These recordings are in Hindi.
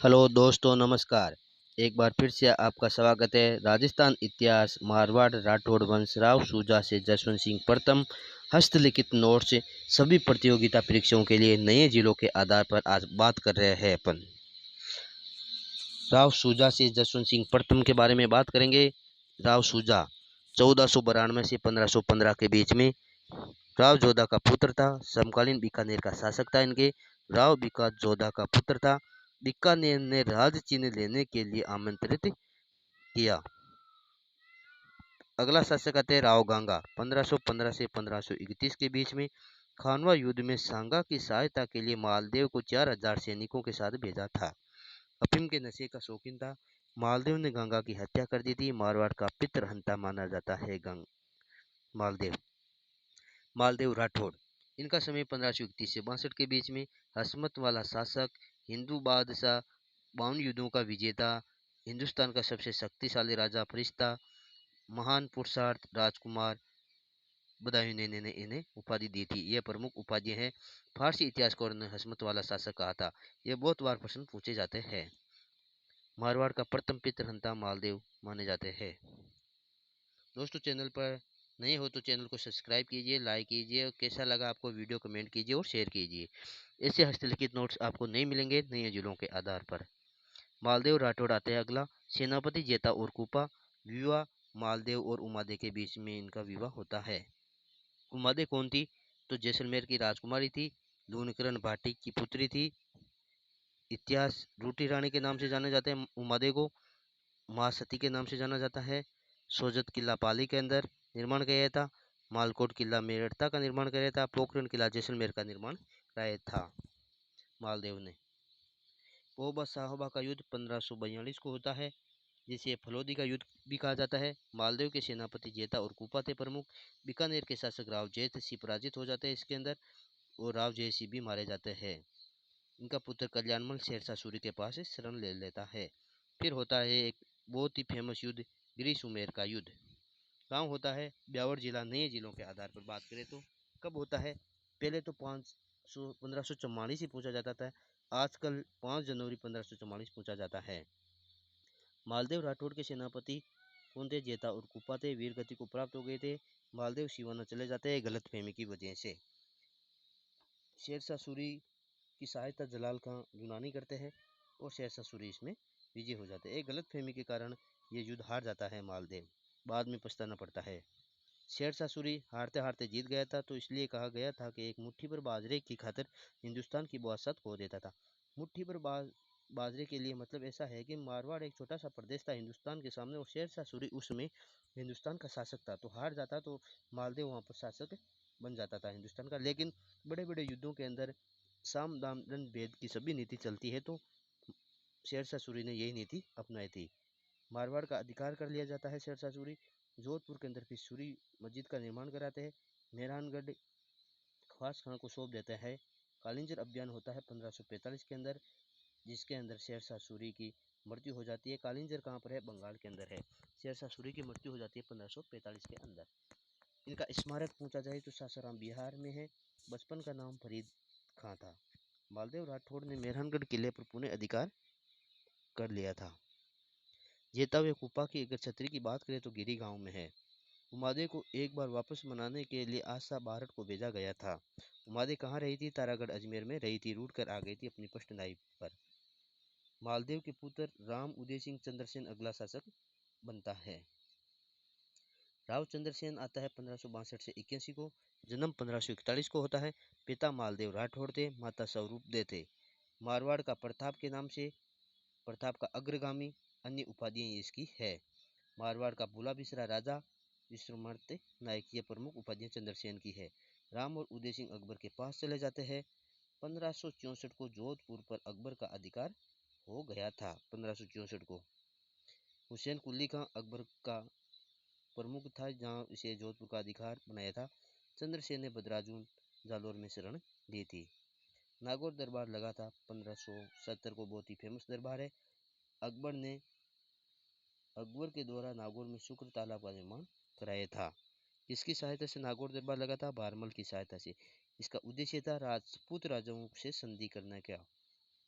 हेलो दोस्तों, नमस्कार। एक बार फिर से आपका स्वागत है। राजस्थान इतिहास, मारवाड़, राठौड़ वंश, राव सूजा से जसवंत सिंह प्रथम, हस्तलिखित नोट्स, सभी प्रतियोगिता परीक्षाओं के लिए नए जिलों के आधार पर आज बात कर रहे हैं अपन। राव सूजा से जसवंत सिंह प्रथम के बारे में बात करेंगे। राव सूजा 1492 से 1515 के बीच में राव जोधा का पुत्र था। समकालीन बीकानेर का शासक था। इनके राव बिका जोधा का पुत्र था। बीकानेर ने राज चिन्ह लेने के लिए आमंत्रित किया। अगला शासक आते राव गांगा 1515 से 1531 के बीच में। खानवा युद्ध में सांगा की सहायता के लिए मालदेव को 4000 सैनिकों के साथ भेजा था। अफीम के नशे का शौकीन था। मालदेव ने गंगा की हत्या कर दी थी। मारवाड़ का पितृहंता माना जाता है मालदेव। मालदेव राठौड़, इनका समय 1531 से 62 के बीच में। हसमत वाला शासक, हिंदू बादशाह, 52 युद्धों का विजेता, हिंदुस्तान का सबसे शक्तिशाली राजा फरिश्ता, महान पुरुषार्थ राजकुमार, बदायूं ने इन्हें उपाधि दी थी। यह प्रमुख उपाधि है। फारसी इतिहासकारों ने हसमत वाला शासक कहा था। यह बहुत बार प्रश्न पूछे जाते हैं। मारवाड़ का प्रथम पितृहंता मालदेव माने जाते हैं। दोस्तों, चैनल पर नए हो तो चैनल को सब्सक्राइब कीजिए, लाइक कीजिए और कैसा लगा आपको वीडियो कमेंट कीजिए और शेयर कीजिए। ऐसे हस्तलिखित नोट्स आपको नहीं मिलेंगे नए जिलों के आधार पर। मालदेव राठौड़ आते हैं अगला। सेनापति जेता और कुपा। विवाह मालदेव और उमादे के बीच में इनका विवाह होता है। उमादे कौन थी? तो जैसलमेर की राजकुमारी थी। लूनकरण भाटी की पुत्री थी। इतिहास रूटी रानी के नाम से जाने जाते हैं उमादे को। माँ सती के नाम से जाना जाता है। सोजत किला पाली के अंदर निर्माण किया था। मालकोट किला मेरठता का निर्माण किया था। पोखरण किला जैसलमेर का निर्माण कराया था मालदेव ने। पोहबा साहोबा का युद्ध 1542 को होता है, जिसे फलोदी का युद्ध भी कहा जाता है। मालदेव के सेनापति जेता और कुपा थे प्रमुख। बीकानेर के शासक राव जयत सिंह पराजित हो जाते हैं इसके अंदर, और राव जय सिंह भी मारे जाते हैं। इनका पुत्र कल्याणमल शेरशाह सूरी के पास शरण ले लेता है। फिर होता है एक बहुत ही फेमस युद्ध, गिरी सुमेर का युद्ध। गांव होता है ब्यावर जिला। नए जिलों के आधार पर बात करें तो कब होता है? पहले तो 1544 ही पूछा जाता था। आजकल 5 जनवरी 1544 पूछा जाता है। मालदेव राठौड़ के सेनापति कौन थे? जेता और कुपा थे। वीर गति को प्राप्त हो गए थे। मालदेव सिवाना चले जाते हैं गलत फहमी की वजह से। शेरशाह सूरी की सहायता जलाल खां यूनानी करते हैं और शेरशाह सूरी इसमें विजय हो जाते हैं। एक गलत फहमी के कारण ये युद्ध हार जाता है मालदेव, बाद में पछताना पड़ता है। शेरशाह सूरी हारते हारते जीत गया था, तो इसलिए कहा गया था कि एक मुट्ठी भर बाजरे की खातिर हिंदुस्तान की बादशाहत खो देता था। मुट्ठी भर बाजरे के लिए मतलब ऐसा है कि मारवाड़ एक छोटा सा प्रदेश था हिंदुस्तान के सामने, और शेरशाह सूरी उस समय हिंदुस्तान का शासक था। तो हार जाता तो मालदेव वहाँ पर शासक बन जाता था हिंदुस्तान का। लेकिन बड़े बड़े युद्धों के अंदर साम दाम दंड भेद की सभी नीति चलती है, तो शेरशाह सूरी ने यही नीति अपनाई थी। मारवाड़ का अधिकार कर लिया जाता है शेरशाह सूरी। जोधपुर के अंदर फिर सूरी मस्जिद का निर्माण कराते हैं। मेहरानगढ़ ख्वास खां को सौंप देता है। कालिंजर अभियान होता है 1545 के अंदर, जिसके अंदर शेरशाह सूरी की मृत्यु हो जाती है। कालिंजर कहाँ पर है? बंगाल के अंदर है। शेरशाह सूरी की मृत्यु हो जाती है 1545 के अंदर। इनका स्मारक पूछा जाए तो सासाराम बिहार में है। बचपन का नाम फरीद खां था। मालदेव राठौड़ ने मेहरानगढ़ किले पर पुनः अधिकार कर लिया था। जेता हुए कुपा की अगर छतरी की बात करें तो गिरी गांव में है। उमादे को एक बार वापस मनाने के लिए आशा बारठ को भेजा गया था। उमादे कहाँ रही थी? तारागढ़ अजमेर में रही थी। रूट कर आ गई थी अपनी पष्टनाई पर। मालदेव के पुत्र राम उदय सिंह चंद्रसेन अगला शासक बनता है। राव चंद्रसेन आता है 1562 से 81 को। जन्म 1541 को होता है। पिता मालदेव राठौड़ थे, माता स्वरूप दे थे। मारवाड़ का प्रताप के नाम से, प्रताप का अग्रगामी, अन्य उपाधियां इसकी है। मारवाड़ का भूला बिसरा राजा, विश्वमर्त्य नायक, ये प्रमुख उपाधियां चंद्रसेन की है। राम और उदय सिंह अकबर के पास चले जाते हैं। 1564 को जोधपुर पर अकबर का अधिकार हो गया था। 1564 को हुसैन कुली खां अकबर का प्रमुख था, जहां इसे जोधपुर का अधिकार बनाया था। चंद्रसेन ने बदराजून जालोर में शरण ली थी। नागौर दरबार लगा था 1570 को, बहुत ही फेमस दरबार है। अकबर ने अकबर के द्वारा नागौर में शुक्र तालाब का निर्माण कराया था। इसकी सहायता से नागौर दरबार लगा था? बारमल की सहायता से। इसका उद्देश्य था राजपूत राजाओं से संधि करने का।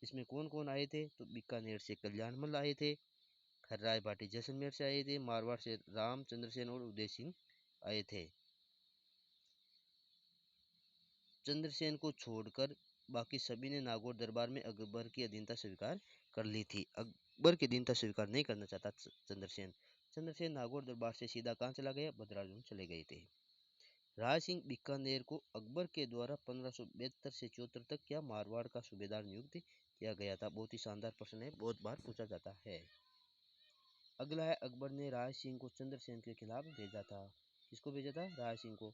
इसमें कौन कौन आए थे? तो बीकानेर से कल्याणमल आए थे, हर्राय भाटी जैसलमेर से आए थे, मारवाड़ से रामचंद्र सेन और उदय सिंह आए थे। चंद्रसेन को छोड़कर बाकी सभी ने नागौर दरबार में अकबर की अधीनता स्वीकार कर ली थी। अकबर की अधीनता स्वीकार नहीं करना चाहता चंद्रसेन। चंद्रसेन नागौर दरबार से सीधा कहाँ चला गया? भद्राजुन चले गए थे। राय सिंह बीकानेर को अकबर के द्वारा 1572 से 74 तक क्या मारवाड़ का सूबेदार नियुक्त किया गया था? बहुत ही शानदार प्रश्न है, बहुत बार पूछा जाता है। अगला है, अकबर ने राय सिंह को चंद्रसेन के खिलाफ भेजा था। किसको भेजा था? राय सिंह को।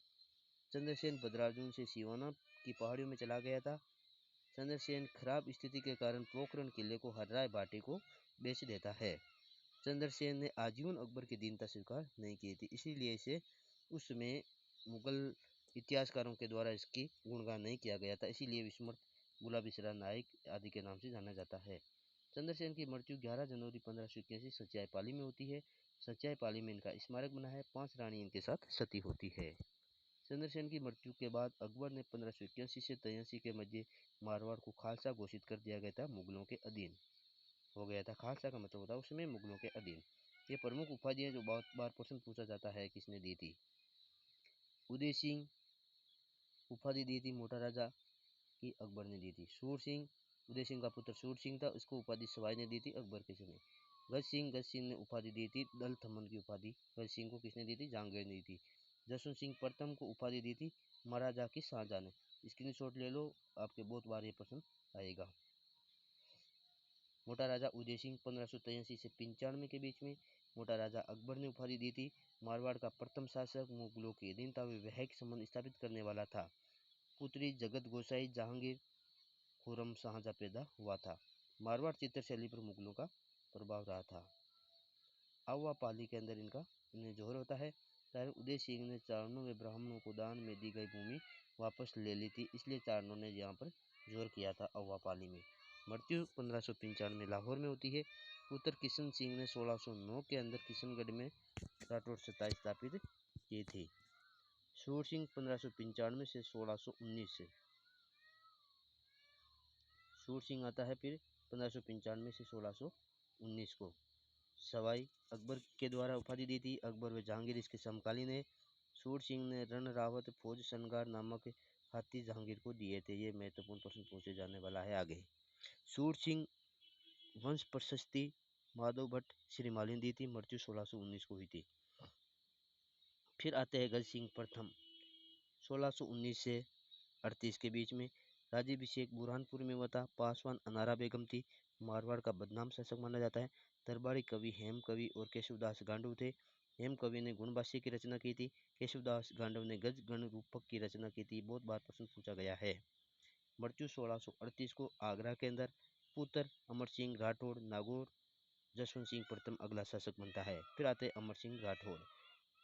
चंद्रसेन भद्राजुन से सिवाना की पहाड़ियों में चला गया था। चंद्रसेन खराब स्थिति के कारण पोखरण किले को हर्राय भाटी को बेच देता है। चंद्रसेन ने आजीवन अकबर की दीनता स्वीकार नहीं की थी, इसीलिए इसे उस समय मुगल इतिहासकारों के द्वारा इसकी गुणगान नहीं किया गया था, इसीलिए विस्मृत गुलाबीसरा नायक आदि के नाम से जाना जाता है। चंद्रसेन की मृत्यु 11 जनवरी 1581 सच्चाई पाली में होती है। सच्चाई पाली में इनका स्मारक बना है। 5 रानी इनके साथ सती होती है। चंद्रसेन की मृत्यु के बाद अकबर ने 1581 से 83 के मध्य मारवाड़ को खालसा घोषित कर दिया गया था, मुगलों के अधीन हो गया था। खालसा का मतलब होता है उसमें मुगलों के अधीन। ये प्रमुख उपाधियां जो बहुत बार प्रश्न पूछा जाता है, किसने दी थी? उदय सिंह उपाधि दी थी मोटा राजा की, अकबर ने दी थी। सूर सिंह, उदय सिंह का पुत्र सूर सिंह था, उसको उपाधि सवाई ने दी थी अकबर के समय। गज सिंह ने उपाधि दी थी दल थमन की उपाधि गज सिंह को किसने दी थी? जहांगीर ने दी थी। जसवंत सिंह प्रथम को उपाधि दी थी महाराजा की शाहजहां ने। स्क्रीनशॉट ले लो, आपके बहुत बार ये प्रश्न आएगा। मोटा राजा उदय सिंह 1583 से 95 के बीच में मोटा राजा अकबर ने उपाधि दी थी। मारवाड़ का प्रथम शासक, मुगलों की अधीनता में वैवाहिक संबंध स्थापित करने वाला था। पुत्री जगत गोसाई जहांगीर खुर्रम शाहजहां पैदा हुआ था। मारवाड़ चित्रशैली पर मुगलों का प्रभाव रहा था। अव्वा पाली के अंदर इनका इन्हें जोहर होता है। उदय सिंह ने चारणों में ब्राह्मणों को दान में दी गई भूमि वापस ले ली थी, इसलिए चारणों ने यहाँ पर जोर किया था अव्वा पाली में। मृत्यु 1595 में लाहौर में होती है। पुत्र किशन सिंह ने 1609 के अंदर किशनगढ़ में राठौर सत्ता स्थापित की थी। सूर सिंह 1595 से 1619 से सूर सिंह आता है फिर 1595 से 1619 को। सवाई अकबर के द्वारा उपाधि दी थी। अकबर व जहांगीर इसके समकालीन है। सूर सिंह ने रण रावत फौज सनगार नामक हाथी जहांगीर को दिए थे। ये महत्वपूर्ण प्रश्न पूछे जाने वाला है आगे। सूर सिंह वंश प्रशस्ति माधव भट्ट श्रीमाली दी थी। मृत्यु 1619 को हुई थी। फिर आते हैं गज सिंह प्रथम 1619 से 38 के बीच में। राज्याभिषेक बुरहानपुर में हुआ था। पासवान अनारा बेगम थी। मारवाड़ का बदनाम शासक माना जाता है। दरबारी कवि हेम कवि और केशवदास गांडव थे। हेम कवि ने गुणभाष्य की रचना की थी। केशवदास गांडव ने गज गण रूपक की रचना की थी। बहुत बार प्रश्न पूछा गया है। मृत्यु 1638 को आगरा के अंदर। पुत्र अमर सिंह राठौड़ नागौर जसवंत सिंह प्रथम अगला शासक बनता है। फिर आते अमर सिंह राठौड़।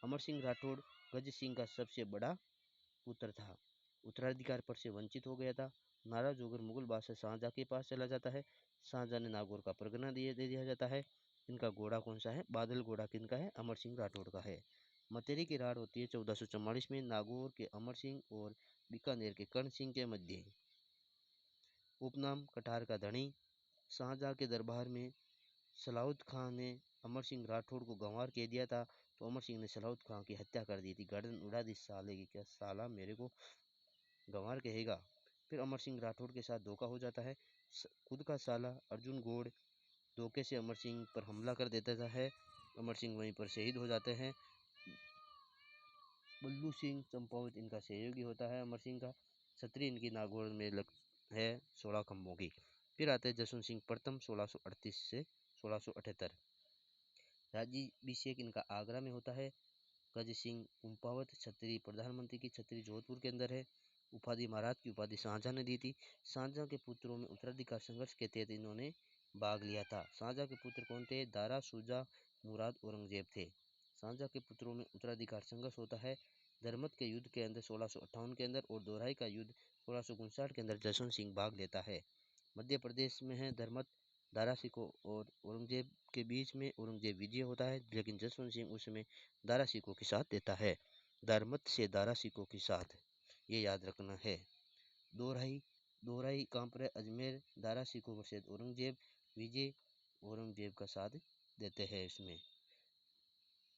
अमर सिंह राठौड़ गज सिंह का सबसे बड़ा पुत्र था। उत्तराधिकार पर से वंचित हो गया था। नाराज होकर मुगल बादशाह शाहजहां के पास चला जाता है। शाहजहां ने नागौर का परगना दे दिया जाता है। इनका घोड़ा कौन सा है? बादल घोड़ा किनका है? अमर सिंह राठौड़ का है। मतेरी की रार होती है 1444 में नागौर के अमर सिंह और बीकानेर के कर्ण सिंह के मध्य। उपनाम कटार का धनी। शाहजहां के दरबार में सलाउत खां ने अमर सिंह राठौड़ को गंवार कह दिया था, तो अमर सिंह ने सलाउत खां की हत्या कर दी थी। गर्दन उड़ा दी साले की, क्या साला मेरे को गंवार कहेगा। फिर अमर सिंह राठौड़ के साथ धोखा हो जाता है। खुद का साला अर्जुन गोड़ धोखे से अमर सिंह पर हमला कर देता है। अमर सिंह वहीं पर शहीद हो जाते हैं। बल्लू सिंह चंपावत इनका सहयोगी होता है। अमर सिंह का छतरी इनकी नागौर में है 16 खंभों की। फिर आते हैं जसवंत सिंह प्रथम 1638 से 1678। राज्याभिषेक इनका आगरा में होता है। गज सिंह कुंपावत छतरी प्रधानमंत्री की छतरी जोधपुर के अंदर है। उपाधि महाराज की उपाधि शाहजहां ने दी थी। शाहजहां के पुत्रों में उत्तराधिकार संघर्ष के तहत इन्होंने भाग लिया था। शाहजहां के पुत्र कौन थे? दारा शुजा मुराद औरंगजेब थे। शाहजहां के पुत्रों में उत्तराधिकार संघर्ष होता है। धर्मत के युद्ध के अंदर 1658 के अंदर और दोराई का युद्ध 1659 के अंदर जसवंत सिंह भाग लेता है। मध्य प्रदेश में है धर्मत। दारा सिकों और औरंगजेब के बीच में औरंगजेब विजय होता है, लेकिन जसवंत सिंह उस समय दारा सिकों के साथ देता है। धर्मत से दारा सिकों के साथ, ये याद रखना है। दोराई दोहराई कहाँ पर है? अजमेर। दारा सिखों पर सैयद औरंगजेब विजय औरंगजेब का साथ देते हैं इसमें।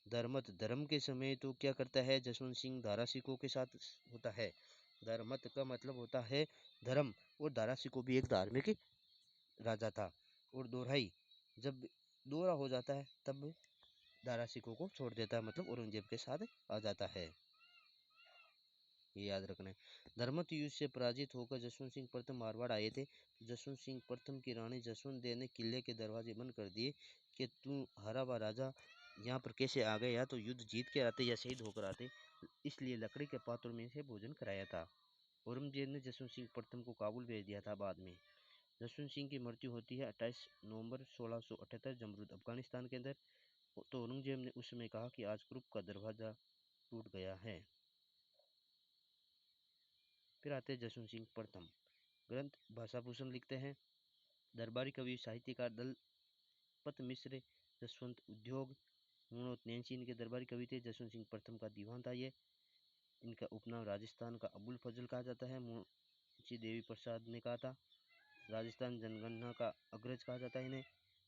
धर्मत धर्म के समय तो क्या करता है? जसवंत सिंह दारा सिखों के साथ होता है। धर्मत का मतलब होता है धर्म, और दारा सिखों भी एक धार्मिक राजा था। और दोहराई, जब दोहरा हो जाता है तब दारा सिखों को छोड़ देता है, मतलब औरंगजेब के साथ आ जाता है, ये याद रखना है। धर्मत युद्ध से पराजित होकर जसवंत सिंह प्रथम मारवाड़ आए थे। जसवंत सिंह प्रथम की रानी जसवंत देव ने किले के दरवाजे बंद कर दिए कि तू हरा हुआ राजा यहाँ पर कैसे आ गए, या तो युद्ध जीत के आते या शहीद होकर आते, इसलिए लकड़ी के पात्रों में से भोजन कराया था। औरंगजेब ने जसवंत सिंह प्रथम को काबुल भेज दिया था बाद में। जसवंत सिंह की मृत्यु होती है 28 नवंबर 1678 जमरूद अफगानिस्तान के अंदर। तो औरंगजेब ने उस समय कहा कि आज कुरुप का दरवाजा टूट गया है। फिर आते जसवंत सिंह प्रथम। ग्रंथ भाषाभूषण लिखते हैं। दरबारी कवि साहित्यकार दलपत मिश्र जसवंत उद्योग मुणोत नैनसी इनके दरबारी कवि थे। जसवंत सिंह प्रथम का दीवान था ये। इनका उपनाम राजस्थान का अबुल फजल कहा जाता है। मुंशी देवी प्रसाद ने कहा था। राजस्थान जनगणना का अग्रज कहा जाता है इन्हें।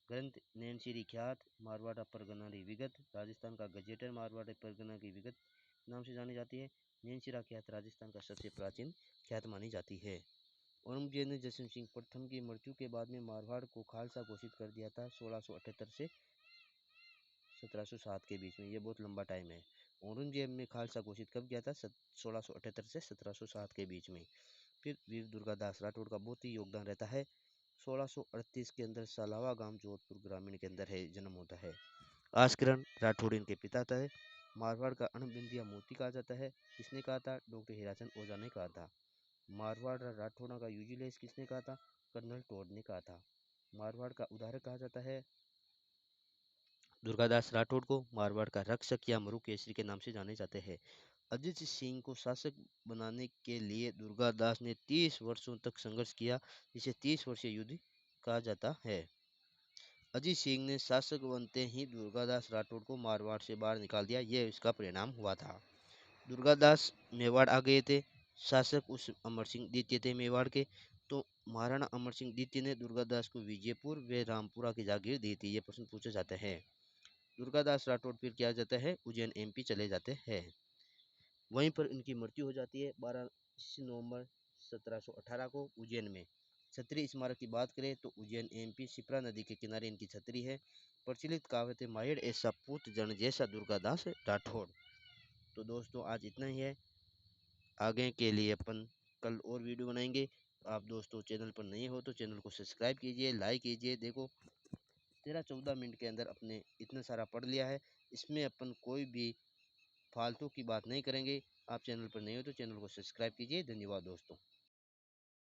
ग्रंथ नैनशिरी ख्यात मारवाड़ा परगना की विगत, राजस्थान का गजेटर मारवाड़ा परगना की विगत नाम से जानी जाती है। नैनशिरा ख्यात राजस्थान का सबसे प्राचीन ख्यात मानी जाती है। औरंगजेब ने जसवंत सिंह प्रथम की मृत्यु के बाद में मारवाड़ को खालसा घोषित कर दिया था 1678 से 1707 के बीच में। ये बहुत लंबा टाइम है। औरंगजेब ने खालसा घोषित कब किया था? 1678 से 1707 के बीच में। फिर वीर दुर्गादास राठौड़ का बहुत ही योगदान रहता है। 1638 के अंदर सालावा गांव जोधपुर ग्रामीण के अंदर है जन्म होता है। आसकरण राठौड़ इनके पिता थे। मारवाड़ का अणबिंदिया मोती कहा जाता है। किसने कहा था? डॉक्टर हीराचंद ओझा ने कहा था। मारवाड़ राठौड़ा का यूजिलेस किसने कहा था? कर्नल टोड ने कहा था। मारवाड़ का उदाहरक कहा जाता है दुर्गादास राठौड़ को। मारवाड़ का रक्षक या मरु केसरी के नाम से जाने जाते हैं। अजित सिंह को शासक बनाने के लिए दुर्गादास ने 30 वर्षों तक संघर्ष किया, जिसे 30 वर्षीय युद्ध कहा जाता है। अजित सिंह ने शासक बनते ही दुर्गादास राठौड़ को मारवाड़ से बाहर निकाल दिया, यह इसका परिणाम हुआ था। दुर्गादास मेवाड़ आ गए थे। शासक उस अमर सिंह द्वितीय थे मेवाड़ के। तो महाराणा अमर सिंह द्वितीय ने दुर्गादास को विजयपुर व रामपुरा की जागीर दी थी। ये प्रश्न पूछे जाते हैं। दुर्गादास राठौड़ फिर क्या जाता है? उज्जैन एमपी चले जाते हैं। वहीं पर इनकी मृत्यु हो जाती है 12 नवंबर 1718 को उज्जैन में। छतरी स्मारक की बात करें तो उज्जैन एमपी शिप्रा नदी के किनारे इनकी छतरी है। प्रचलित कहावत है माहेड़ ऐसा पूत जन जैसा दुर्गादास राठौड़। तो दोस्तों आज इतना ही है। आगे के लिए अपन कल और वीडियो बनाएंगे। आप दोस्तों चैनल पर नए हो तो चैनल को सब्सक्राइब कीजिए, लाइक कीजिए। देखो 13-14 मिनट के अंदर अपने इतना सारा पढ़ लिया है। इसमें अपन कोई भी फालतू की बात नहीं करेंगे। आप चैनल पर नए हो तो चैनल को सब्सक्राइब कीजिए। धन्यवाद दोस्तों।